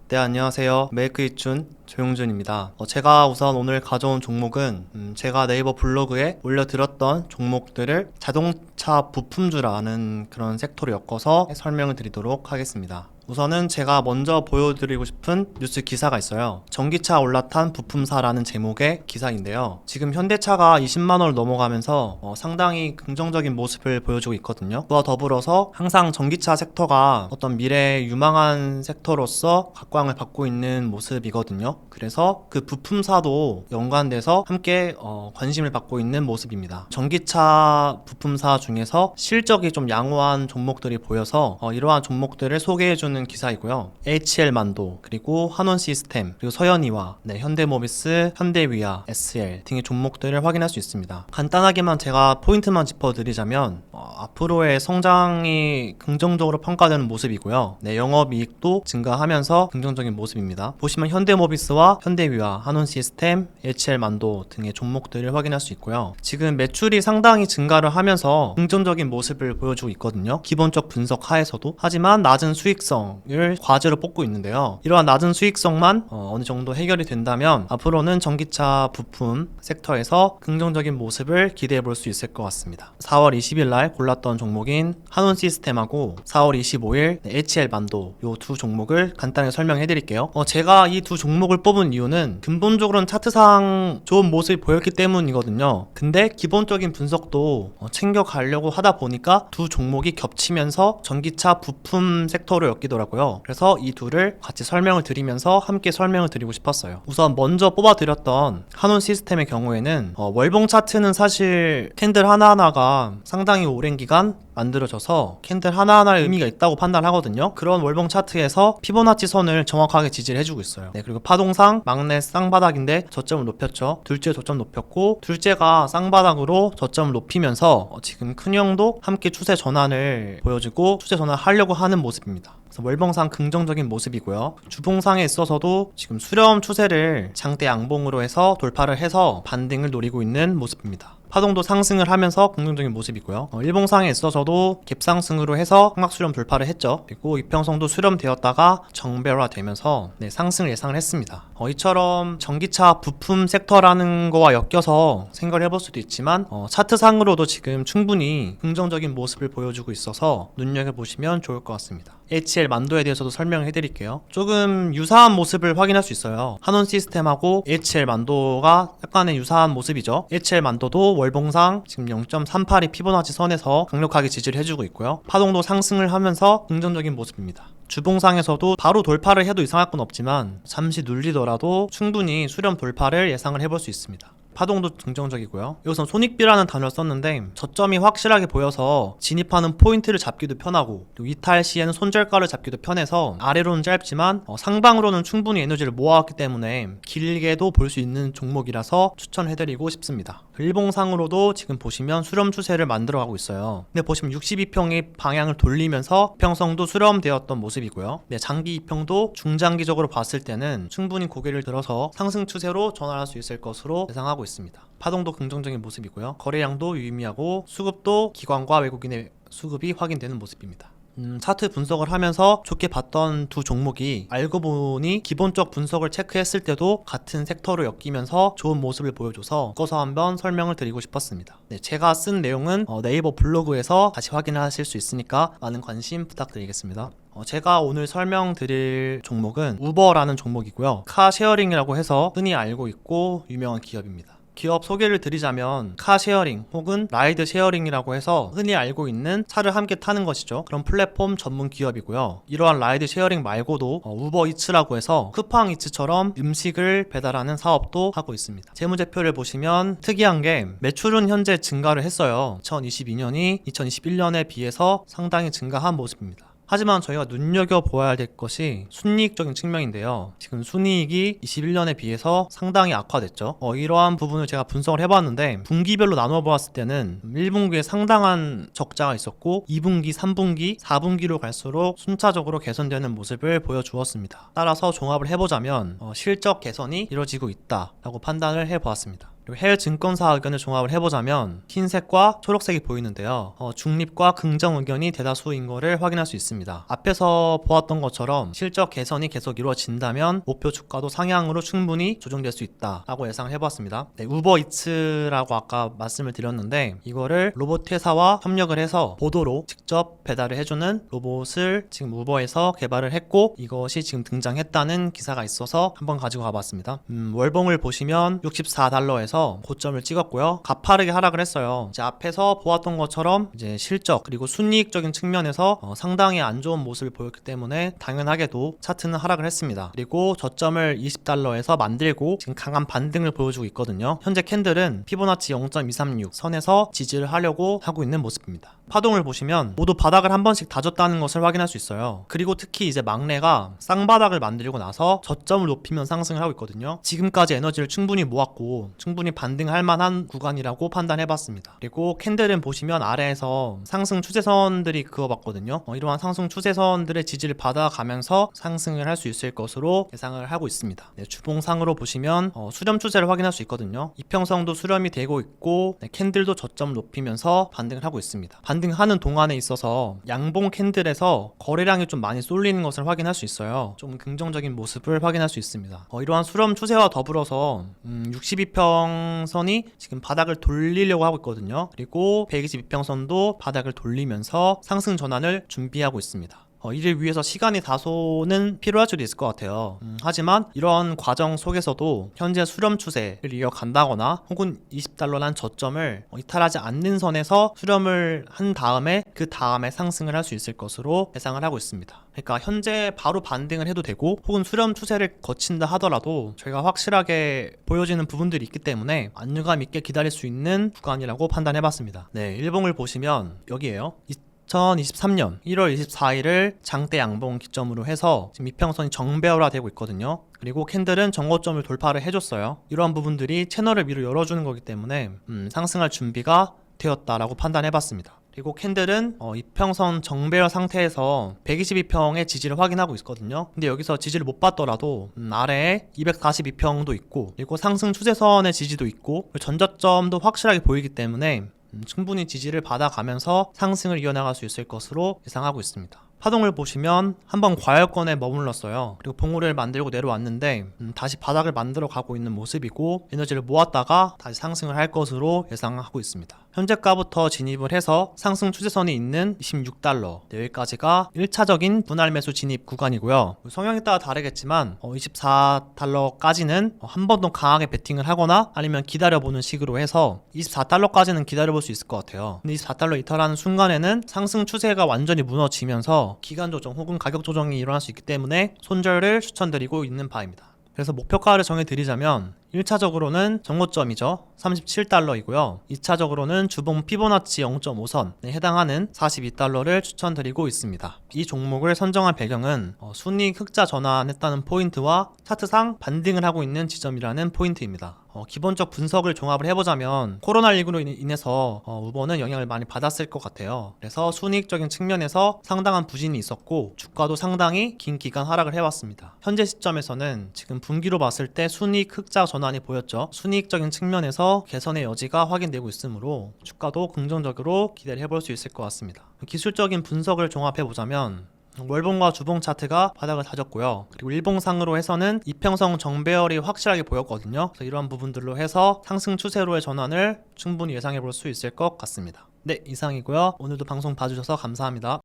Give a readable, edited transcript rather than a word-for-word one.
네, 안녕하세요. 메이크이춘 조용준입니다. 제가 우선 오늘 가져온 종목은 제가 네이버 블로그에 올려드렸던 종목들을 자동차 부품주라는 그런 섹터로 엮어서 설명을 드리도록 하겠습니다. 우선은 제가 먼저 보여드리고 싶은 뉴스 기사가 있어요. 전기차 올라탄 부품사라는 제목의 기사인데요. 지금 현대차가 20만원을 넘어가면서 상당히 긍정적인 모습을 보여주고 있거든요. 그와 더불어서 항상 전기차 섹터가 어떤 미래의 유망한 섹터로서 각광을 받고 있는 모습이거든요. 그래서 그 부품사도 연관돼서 함께 관심을 받고 있는 모습입니다. 전기차 부품사 중에서 실적이 좀 양호한 종목들이 보여서 이러한 종목들을 소개해주는 기사이고요. HL만도, 그리고 한원시스템, 그리고 서현이와, 현대모비스, 현대위아, SL 등의 종목들을 확인할 수 있습니다. 간단하게만 제가 포인트만 짚어드리자면 앞으로의 성장이 긍정적으로 평가되는 모습이고요. 영업이익도 증가하면서 긍정적인 모습입니다. 보시면 현대모비스와 현대위아, 한원시스템, HL만도 등의 종목들을 확인할 수 있고요. 지금 매출이 상당히 증가를 하면서 긍정적인 모습을 보여주고 있거든요. 기본적 분석 하에서도. 하지만 낮은 수익성을 과제로 뽑고 있는데요. 이러한 낮은 수익성만 어느 정도 해결이 된다면 앞으로는 전기차 부품 섹터에서 긍정적인 모습을 기대해 볼 수 있을 것 같습니다. 4월 20일 날 골랐던 종목인 한원시스템하고 4월 25일 HL만도 이 두 종목을 간단하게 설명해 드릴게요. 제가 이 두 종목을 뽑은 이유는 근본적으로는 차트상 좋은 모습이 보였기 때문이거든요. 근데 기본적인 분석도 챙겨가려고 하다 보니까 두 종목이 겹치면서 전기차 부품 섹터로 엮이더라고요. 그래서 이 둘을 같이 설명을 드리면서 함께 설명을 드리고 싶었어요. 우선 먼저 뽑아드렸던 한원시스템의 경우에는 월봉 차트는 사실 캔들 하나하나가 상당히 오랜 기간 만들어져서 캔들 하나하나의 의미가 있다고 판단하거든요. 그런 월봉 차트에서 피보나치 선을 정확하게 지지를 해주고 있어요. 그리고 파동상 막내 쌍바닥인데 저점을 높였죠. 둘째 저점 높였고, 둘째가 쌍바닥으로 저점을 높이면서 지금 큰형도 함께 추세 전환을 보여주고 추세 전환을 하려고 하는 모습입니다. 그래서 월봉상 긍정적인 모습이고요. 주봉상에 있어서도 지금 수렴 추세를 장대 양봉으로 해서 돌파를 해서 반등을 노리고 있는 모습입니다. 파동도 상승을 하면서 긍정적인 모습이고요. 일봉상에 있어서도 갭상승으로 해서 삼각수렴 돌파를 했죠. 그리고 이평선도 수렴되었다가 정배열화되면서 상승을 예상을 했습니다. 이처럼 전기차 부품 섹터라는 거와 엮여서 생각을 해볼 수도 있지만 차트상으로도 지금 충분히 긍정적인 모습을 보여주고 있어서 눈여겨보시면 좋을 것 같습니다. HL만도에 대해서도 설명을 해드릴게요. 조금 유사한 모습을 확인할 수 있어요. 한원시스템하고 HL만도가 약간의 유사한 모습이죠. HL만도도 월봉상 지금 0.38이 피보나치 선에서 강력하게 지지를 해주고 있고요. 파동도 상승을 하면서 긍정적인 모습입니다. 주봉상에서도 바로 돌파를 해도 이상할 건 없지만 잠시 눌리더라도 충분히 수렴 돌파를 예상을 해볼 수 있습니다. 파동도 긍정적이고요. 여기서 손익비라는 단어를 썼는데 저점이 확실하게 보여서 진입하는 포인트를 잡기도 편하고, 또 이탈 시에는 손절가를 잡기도 편해서 아래로는 짧지만 상방으로는 충분히 에너지를 모아왔기 때문에 길게도 볼 수 있는 종목이라서 추천해드리고 싶습니다. 일봉상으로도 지금 보시면 수렴 추세를 만들어가고 있어요. 근데 보시면 62평이 방향을 돌리면서 이평성도 수렴되었던 모습이고요. 장기 2평도 중장기적으로 봤을 때는 충분히 고개를 들어서 상승 추세로 전환할 수 있을 것으로 예상하고 있습니다. 파동도 긍정적인 모습이고요. 거래량도 유의미하고 수급도 기관과 외국인의 수급이 확인되는 모습입니다. 차트 분석을 하면서 좋게 봤던 두 종목이 알고 보니 기본적 분석을 체크했을 때도 같은 섹터로 엮이면서 좋은 모습을 보여줘서 꺾어서 한번 설명을 드리고 싶었습니다. 제가 쓴 내용은 네이버 블로그에서 다시 확인하실 수 있으니까 많은 관심 부탁드리겠습니다. 제가 오늘 설명드릴 종목은 우버라는 종목이고요. 카쉐어링이라고 해서 흔히 알고 있고 유명한 기업입니다. 기업 소개를 드리자면 카쉐어링 혹은 라이드 쉐어링이라고 해서 흔히 알고 있는 차를 함께 타는 것이죠. 그런 플랫폼 전문 기업이고요. 이러한 라이드 쉐어링 말고도 우버이츠라고 해서 쿠팡이츠처럼 음식을 배달하는 사업도 하고 있습니다. 재무제표를 보시면 특이한 게 매출은 현재 증가를 했어요. 2022년이 2021년에 비해서 상당히 증가한 모습입니다. 하지만 저희가 눈여겨보아야 될 것이 순이익적인 측면인데요. 지금 순이익이 21년에 비해서 상당히 악화됐죠. 이러한 부분을 제가 분석을 해봤는데 분기별로 나눠 보았을 때는 1분기에 상당한 적자가 있었고 2분기, 3분기, 4분기로 갈수록 순차적으로 개선되는 모습을 보여주었습니다. 따라서 종합을 해보자면 실적 개선이 이루어지고 있다라고 판단을 해보았습니다. 그리고 해외 증권사 의견을 종합을 해보자면 흰색과 초록색이 보이는데요. 중립과 긍정 의견이 대다수인 것을 확인할 수 있습니다. 앞에서 보았던 것처럼 실적 개선이 계속 이루어진다면 목표 주가도 상향으로 충분히 조정될 수 있다라고 예상을 해봤습니다. 네, 우버이츠라고 아까 말씀을 드렸는데 이거를 로봇 회사와 협력을 해서 보도로 직접 배달을 해주는 로봇을 지금 우버에서 개발을 했고 이것이 지금 등장했다는 기사가 있어서 한번 가지고 가봤습니다. 월봉을 보시면 64달러에서 고점을 찍었고요. 가파르게 하락을 했어요. 이제 앞에서 보았던 것처럼 이제 실적 그리고 순이익적인 측면에서 상당히 안 좋은 모습을 보였기 때문에 당연하게도 차트는 하락을 했습니다. 그리고 저점을 20달러에서 만들고 지금 강한 반등을 보여주고 있거든요. 현재 캔들은 피보나치 0.236 선에서 지지를 하려고 하고 있는 모습입니다. 파동을 보시면 모두 바닥을 한 번씩 다졌다는 것을 확인할 수 있어요. 그리고 특히 이제 막내가 쌍바닥을 만들고 나서 저점을 높이면 상승을 하고 있거든요. 지금까지 에너지를 충분히 모았고 충분히 반등할 만한 구간이라고 판단해봤습니다. 그리고 캔들은 보시면 아래에서 상승 추세선들이 그어봤거든요. 이러한 상승 추세선들의 지지를 받아가면서 상승을 할 수 있을 것으로 예상을 하고 있습니다. 네, 주봉상으로 보시면 수렴 추세를 확인할 수 있거든요. 이평선도 수렴이 되고 있고 캔들도 저점을 높이면서 반등을 하고 있습니다. 반등하는 동안에 있어서 양봉 캔들에서 거래량이 좀 많이 쏠리는 것을 확인할 수 있어요. 좀 긍정적인 모습을 확인할 수 있습니다. 이러한 수렴 추세와 더불어서 62평선이 지금 바닥을 돌리려고 하고 있거든요. 그리고 122평선도 바닥을 돌리면서 상승 전환을 준비하고 있습니다. 이를 위해서 시간이 다소는 필요할 수도 있을 것 같아요. 하지만 이런 과정 속에서도 현재 수렴 추세를 이어간다거나 혹은 20달러란 저점을 이탈하지 않는 선에서 수렴을 한 다음에 그 다음에 상승을 할 수 있을 것으로 예상을 하고 있습니다. 그러니까 현재 바로 반등을 해도 되고 혹은 수렴 추세를 거친다 하더라도 저희가 확실하게 보여지는 부분들이 있기 때문에 안정감 있게 기다릴 수 있는 구간이라고 판단해봤습니다. 네, 일봉을 보시면 여기에요. 2023년 1월 24일을 장대 양봉 기점으로 해서 지금 이평선이 정배열화 되고 있거든요. 그리고 캔들은 정고점을 돌파를 해줬어요. 이러한 부분들이 채널을 위로 열어주는 거기 때문에 상승할 준비가 되었다라고 판단해봤습니다. 그리고 캔들은 이평선 정배열 상태에서 122평의 지지를 확인하고 있거든요. 근데 여기서 지지를 못 받더라도 아래에 242평도 있고 그리고 상승 추세선의 지지도 있고 전저점도 확실하게 보이기 때문에 충분히 지지를 받아가면서 상승을 이어나갈 수 있을 것으로 예상하고 있습니다. 파동을 보시면 한번 과열권에 머물렀어요. 그리고 봉우를 만들고 내려왔는데 다시 바닥을 만들어 가고 있는 모습이고 에너지를 모았다가 다시 상승을 할 것으로 예상하고 있습니다. 현재가부터 진입을 해서 상승 추세선이 있는 26달러 여기까지가 1차적인 분할 매수 진입 구간이고요. 성향에 따라 다르겠지만 24달러까지는 한 번 더 강하게 베팅을 하거나 아니면 기다려보는 식으로 해서 24달러까지는 기다려볼 수 있을 것 같아요. 근데 24달러 이탈하는 순간에는 상승 추세가 완전히 무너지면서 기간 조정 혹은 가격 조정이 일어날 수 있기 때문에 손절을 추천드리고 있는 바입니다. 그래서 목표가를 정해드리자면 1차적으로는 정고점이죠. 37달러이고요. 2차적으로는 주봉 피보나치 0.5선에 해당하는 42달러를 추천드리고 있습니다. 이 종목을 선정한 배경은 순이익 흑자 전환했다는 포인트와 차트상 반등을 하고 있는 지점이라는 포인트입니다. 기본적 분석을 종합을 해보자면 코로나19로 인해서 우버는 영향을 많이 받았을 것 같아요. 그래서 순이익적인 측면에서 상당한 부진이 있었고 주가도 상당히 긴 기간 하락을 해왔습니다. 현재 시점에서는 지금 분기로 봤을 때 순이익 흑자 전환이 보였죠. 순이익적인 측면에서 개선의 여지가 확인되고 있으므로 주가도 긍정적으로 기대를 해볼 수 있을 것 같습니다. 기술적인 분석을 종합해보자면 월봉과 주봉 차트가 바닥을 다졌고요. 그리고 일봉상으로 해서는 이평선 정배열이 확실하게 보였거든요. 그래서 이런 부분들로 해서 상승 추세로의 전환을 충분히 예상해 볼 수 있을 것 같습니다. 네, 이상이고요. 오늘도 방송 봐주셔서 감사합니다.